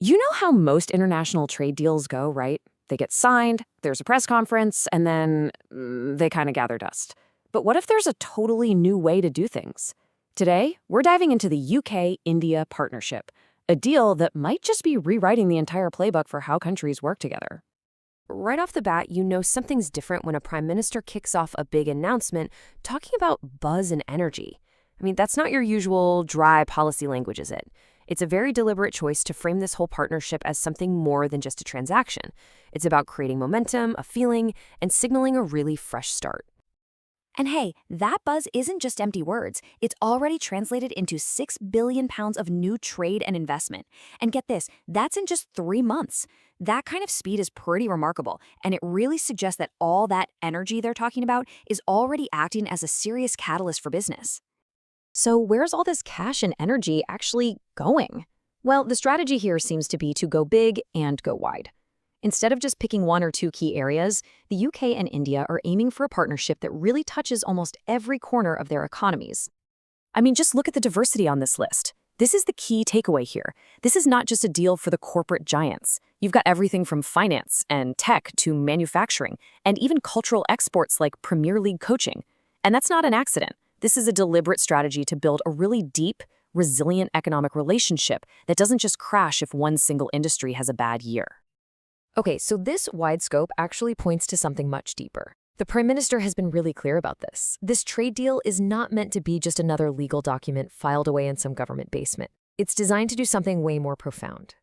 You know how most international trade deals go, right? They get signed, there's a press conference, and then they kind of gather dust. But what if there's a totally new way to do things? Today, we're diving into the UK-India partnership, a deal that might just be rewriting the entire playbook for how countries work together. Right off the bat, you know something's different when a prime minister kicks off a big announcement talking about buzz and energy. That's not your usual dry policy language, is it? It's a very deliberate choice to frame this whole partnership as something more than just a transaction. It's about creating momentum, a feeling, and signaling a really fresh start. And hey, that buzz isn't just empty words. It's already translated into £6 billion of new trade and investment. And get this, that's in just 3 months. That kind of speed is pretty remarkable, and it really suggests that all that energy they're talking about is already acting as a serious catalyst for business. So where's all this cash and energy actually going? Well, the strategy here seems to be to go big and go wide. Instead of just picking one or two key areas, the UK and India are aiming for a partnership that really touches almost every corner of their economies. Just look at the diversity on this list. This is the key takeaway here. This is not just a deal for the corporate giants. You've got everything from finance and tech to manufacturing, and even cultural exports like Premier League coaching. And that's not an accident. This is a deliberate strategy to build a really deep, resilient economic relationship that doesn't just crash if one single industry has a bad year. Okay, so this wide scope actually points to something much deeper. The Prime Minister has been really clear about this. This trade deal is not meant to be just another legal document filed away in some government basement. It's designed to do something way more profound.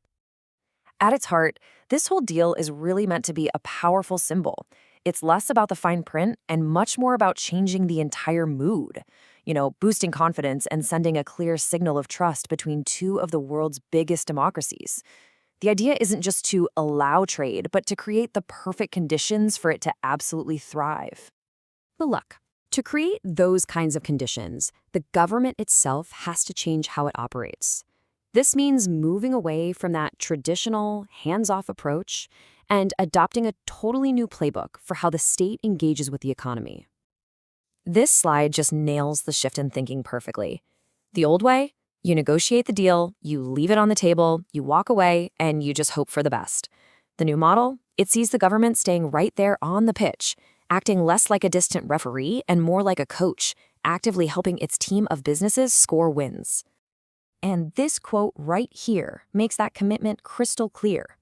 At its heart, this whole deal is really meant to be a powerful symbol. It's less about the fine print and much more about changing the entire mood. Boosting confidence and sending a clear signal of trust between two of the world's biggest democracies. The idea isn't just to allow trade, but to create the perfect conditions for it to absolutely thrive. But look, to create those kinds of conditions, the government itself has to change how it operates. This means moving away from that traditional, hands-off approach and adopting a totally new playbook for how the state engages with the economy. This slide just nails the shift in thinking perfectly. The old way? You negotiate the deal, you leave it on the table, you walk away, and you just hope for the best. The new model? It sees the government staying right there on the pitch, acting less like a distant referee and more like a coach, actively helping its team of businesses score wins. And this quote right here makes that commitment crystal clear.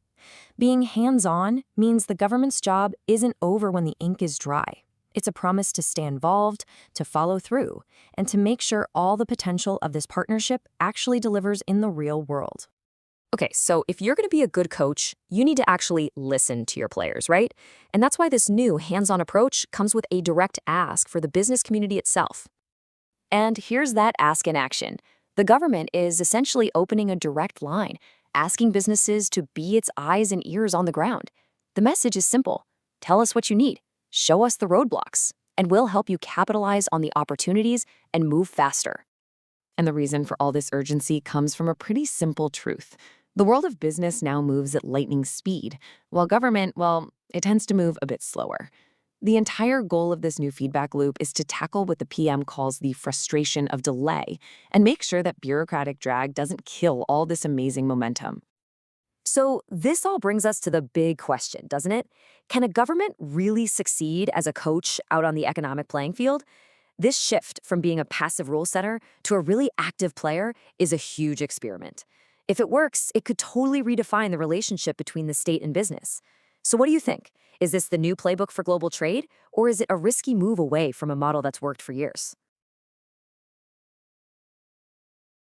Being hands-on means the government's job isn't over when the ink is dry. It's a promise to stay involved, to follow through, and to make sure all the potential of this partnership actually delivers in the real world. Okay, so if you're going to be a good coach, you need to actually listen to your players, right? And that's why this new hands-on approach comes with a direct ask for the business community itself. And here's that ask in action. The government is essentially opening a direct line, asking businesses to be its eyes and ears on the ground. The message is simple. Tell us what you need. Show us the roadblocks, and we'll help you capitalize on the opportunities and move faster. And the reason for all this urgency comes from a pretty simple truth. The world of business now moves at lightning speed, while government, it tends to move a bit slower. The entire goal of this new feedback loop is to tackle what the PM calls the frustration of delay and make sure that bureaucratic drag doesn't kill all this amazing momentum. So this all brings us to the big question, doesn't it? Can a government really succeed as a coach out on the economic playing field? This shift from being a passive rule setter to a really active player is a huge experiment. If it works, it could totally redefine the relationship between the state and business. So what do you think? Is this the new playbook for global trade, or is it a risky move away from a model that's worked for years?